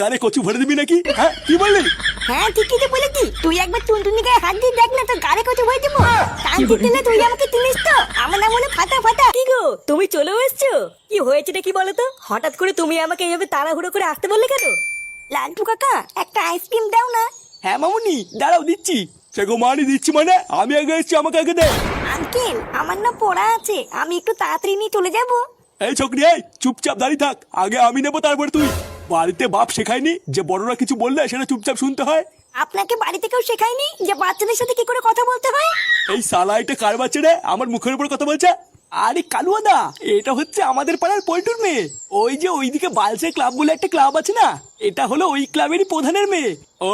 গানে কচু ভরে দিবি নাকি? হ্যাঁ কি বললি? হ্যাঁ ঠিকই তো বলেছি। তুই একবার টুনটুনি গায়ে হাত দিয়ে দেখ না, তোর গাড়ি কত হয়ে দেবো। কানতে দিলে তুই আমাকে চিনিস তো, আমার নাম হলো ফাটা ফাটা। কি গো, তুমি চলেও এসছো? কি হয়েছেটা কি বলো তো? হঠাৎ করে তুমি আমাকে এইভাবে তাড়াহুড়ো করে আসতে বললে কেন? লান্টু কাকা একটা আইসক্রিম দাও না। হ্যাঁ মামুনি দাঁড়াও দিচ্ছি। সে গো মানি দিচ্ছি মানে? আমি আগে এসছি, আমাকে আগে দে। আঙ্কেল আমার না পড়া আছে, আমি একটু তাড়াতাড়ি নিয়ে চলে যাবো। এই ছোকরি, এই চুপচাপ দাঁড়িয়ে থাক। আগে আমি নেবো তারপর তুই। বাড়িতে বাপ শেখায়নি যে বড়রা কিছু বললে সেটা চুপচাপ শুনতে হয়? আপনাকে বাড়িতে কেউ শেখায়নি যে বাচ্চাদের সাথে কি করে কথা বলতে হয়? এই শালা এটা কার বাচ্চা রে আমার মুখের উপর কথা বলছে? আরে কালুয়াদা, এটা হচ্ছে আমাদের পাড়ার পল্টুর মেয়ে। ওই যে ওইদিকে বালসে ক্লাব বলে একটা ক্লাব আছে না, এটা হলো ওই ক্লাবেরই প্রধানের মেয়ে। ও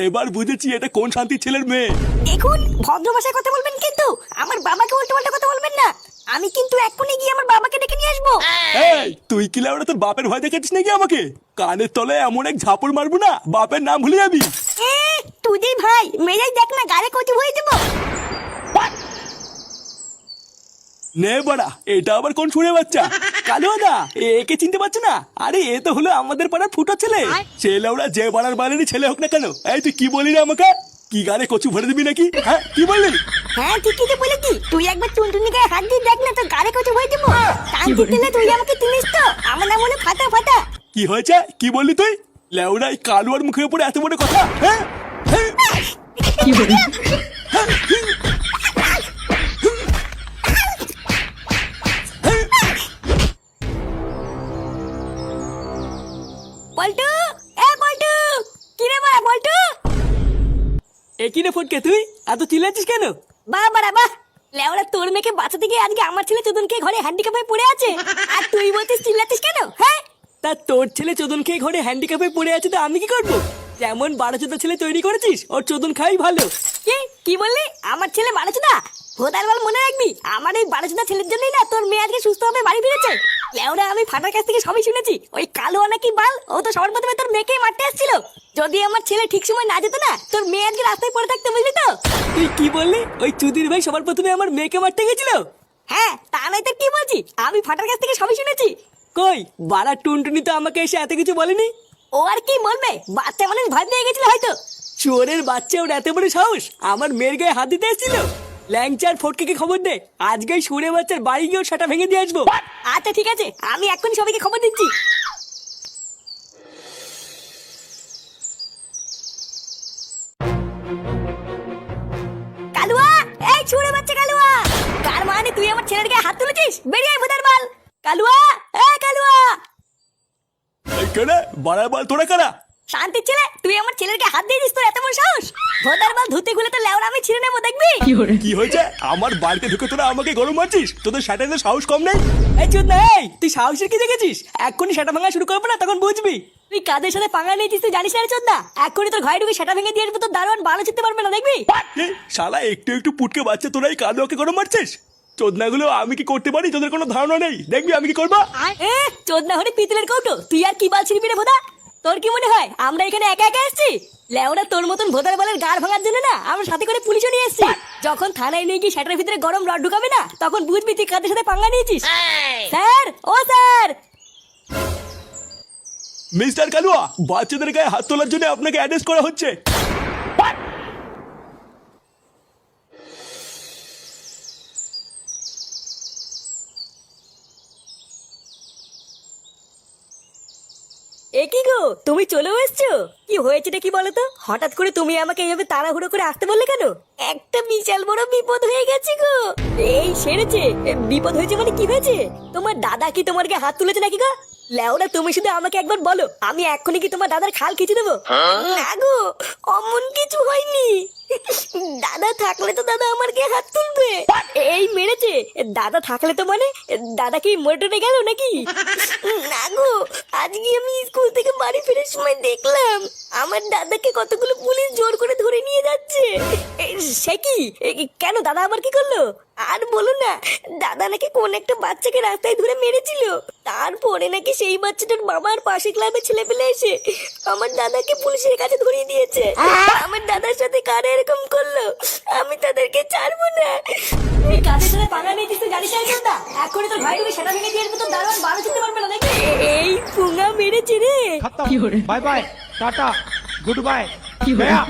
এবার বুঝেছি এটা কোন শান্তির ছেলের মেয়ে। দেখুন ভদ্র ভাষায় কথা বলবেন, কিন্তু আমার বাবাকে উল্টো পাল্টা কথা বলবেন না। আমি কিন্তু এক্ষুনি গিয়ে আমার বাবাকে ডেকে নিয়ে আসবো। এই তুই কি লাউড়া তোর বাপের ভয় দেখাচ্ছিস নাকি আমাকে? কানের তলে এমন এক ঝাপড় মারবো না বাপের নাম ভুলে যাবি। তুই যেই ভাই মেজাই দেখ না, গাড়ি কচু হয়ে দেবো। নে বাড়া, এটা আবার কোন শুনে বাচ্চা? কালুয়াদা একে চিনতে পারছো না? আরে এ তো হলো আমাদের পাড়ার ফুটো ছেলে। ছেলে ওরা যে পাড়ার বাড়িরই ছেলে হোক না কেন। এই তুই কি বলি রে আমাকে? কি গানে কচু ভরে দিবি নাকি? হ্যাঁ কি বললি? হ্যাঁ ঠিকই তো বলেছি। তুই একবার টুনটুনি গায়ে হাত দিয়ে দেখ না, তোর গাড়ি কচু হয়ে দেবো। কানতে দিলে তুই আমাকে চিনিস তো, আমার নাম হলো ফাটা ফাটা। কি হয়েছে? কি বললি তুই? লেউড়া এই কালুয়ার মুখের উপরে এত বড় কথা? হ্যাঁ হ্যাঁ পল্টু, এ পল্টু, কি রে বাড়া পল্টু? একই রে ফটকে, তুই এত চিল্লাচ্ছিস কেন? বাহ বাড়া বাহ, লেওরা তোর মেয়েকে বাঁচাতে গিয়ে আজকে আমার ছেলে চোদনকে ঘরে হ্যান্ডিক্যাপ হয়ে পড়ে আছে, আর তুই বলছিস চিল্লাচ্ছিস কেন? হ্যাঁ তা তোর ছেলে চোদন খেয়ে ঘরে হ্যান্ডিক্যাপে পড়ে আছে, তো আমি কি করবো? যেমন 12 ছেলে তৈরি করেছিস, ওর চোদন খাই ভালো। কি বললি? আমার ছেলে বাড়াচোদা? ভোদার বল মনে রাখবি, আমার এই বাড়াচোদা ছেলের জন্যই না তোর মেয়ে আজকে সুস্থ হবে বাড়ি ফিরেছে। লেওরা আমি ফাটার কাছ থেকে সবই শুনেছি। ওই কালো নাকি বাল, ও তো সবার প্রথমে তোর মেয়েকেই মারতে আসছিল। যদি আমার ছেলে ঠিক সময় না যেত না, তোর মেয়ে আজকে রাস্তায় পড়ে থাকতে, বুঝলি তো? তুই কি বললি? ওই চুদির ভাই সবার প্রথমে আমার মেয়েকে মারতে গেছিল? হ্যাঁ তা নয় তো কি বলছি, আমি ফাটার কাছ থেকে সবই শুনেছি। কই বাড়া টুনটুনি তো আমাকে এসে এত কিছু বলেনি। ও আর কি বলবে, বাচ্চা মানুষ ভয় পেয়ে গেছিল হয়তো। চোরের বাচ্চা, ওর এত বড় সাহস আমার মেয়ের গায়ে হাত দিতে এসেছিল। ল্যাংচার ফটকে খবর দে, আজকে সুরে বাচ্চার বাড়ি গিয়ে সেটা ভেঙে দিয়ে আসবো। আচ্ছা ঠিক আছে, আমি এক্ষুনি সবাইকে খবর দিচ্ছি। কালুয়া, এই ছুড়ে বাচ্চা কালুয়া, কার মানে তুই আমার ছেলের গায়ে হাত তুলেছিস? বেরিয়ে আয় ভোদার বাল। কালুয়া, এই কালুয়া। এই কেনে বাড়ার বল তোরা কারা? শান্তির ছেলে, তুই আমার ছেলের গায়ে হাত দিয়েছিস, তোর এত বড় সাহস? ভোদার বাল ধুতে খুলে তো লেওরা আমি ছিঁড়ে নেবো, দেখবি? কি হয়েছে? আমার বাড়িতে ঢুকে তোরা আমাকে গরম মারছিস? তোদের স্যাটেলের সাহস কম নেই? এই চোদ না, এই তুই সাহসের কি দেখেছিস? এক্ষুনি সেটা ভাঙা শুরু করবো না, তখন বুঝবি। তুই কাদের সাথে পাঙ্গা নিয়েছিস তুই জানিস না রে চোদ না? এক্ষুনি তোর ঘরে ঢুকে সেটা ভেঙে দিয়ে আসবো, তোর দারোয়ান ভালো চিনতে পারবে না, দেখবি? এ, শালা একটু একটু পুটকে বাচ্চা তোরা এই কালুয়াকে গরম মারছিস? চোদনাগুলো আমি কি করতে পারি তোদের কোনো ধারণা নেই। দেখবি আমি কি করবো। চোদ না হলে পিতলের কৌটো, তুই আর কি বাল ছিড়বি রে ভোদা? তোর কি মনে হয় আমরা এখানে একা একা এসেছি? লেওরা তোর মতন ভোদার বলের গাড় ভাঙার জন্য না আমরা সাথে করে পুলিশও নিয়ে এসেছি। যখন থানায় নিয়ে গিয়ে সেটার ভিতরে গরম রড ঢুকাবে না, তখন বুঝবি তুই কাদের সাথে পাঙ্গা নিয়েছিস। স্যার, ও স্যার। মিস্টার কালুয়া, বাচ্চাদের গায়ে হাত তোলার জন্য আপনাকে অ্যারেস্ট করা হচ্ছে। এ কি গো, তুমি চলেও এসছো? কি হয়েছেটা কি বলো তো? হঠাৎ করে তুমি আমাকে এইভাবে তাড়াহুড়ো করে আসতে বললে কেন? একটা বিশাল বড় বিপদ হয়ে গেছে গো। এই সেরেছে? বিপদ হয়েছে মানে কি হয়েছে? তোমার দাদা কি তোমার গায়ে হাত তুলেছে নাকি গো? লেওরা তুমি শুধু আমাকে একবার বলো, আমি এক্ষুনি কি তোমার দাদার খাল খিচে দেবো। না গো, অমন কিছু হয়নি। দাদা থাকলে তো দাদা আমার গায়ে হাত তুলবে। এই মেরেছে? দাদা থাকলে তো মানে দাদা কি মরে টরে গেল নাকি? না গো, আজকে আমি স্কুল থেকে বাড়ি ফেরার সময় দেখলাম আমার দাদাকে কতগুলো পুলিশ জোর করে ধরে নিয়ে যাচ্ছে। সে কি? কেন দাদা আবার কি করলো? আর বলো না, দাদা নাকি কোন একটা বাচ্চাকে রাস্তায় ধরে মেরেছিল। তারপরে নাকি সেই বাচ্চাটার বাবার পাশে ক্লাবে ছেলে পেলে এসে আমার দাদাকে পুলিশের কাছে ধরিয়ে দিয়েছে। আমার দাদার সাথে কারা এরকম করলো, আমি তাদেরকে ছাড়বো না। তুই কাদের সাথে পাঙ্গা নিয়েছিস তুই জানিস না চোদ্দা? এখনই তোর ভাই তোকে সেটা ভেঙে দিয়ে আসবে, তোর দারোয়ান বারো ছুটতে পারবে না নাকি? এই পুঙ্গা মেরেছে রে। खत्म bye bye tata good bye गया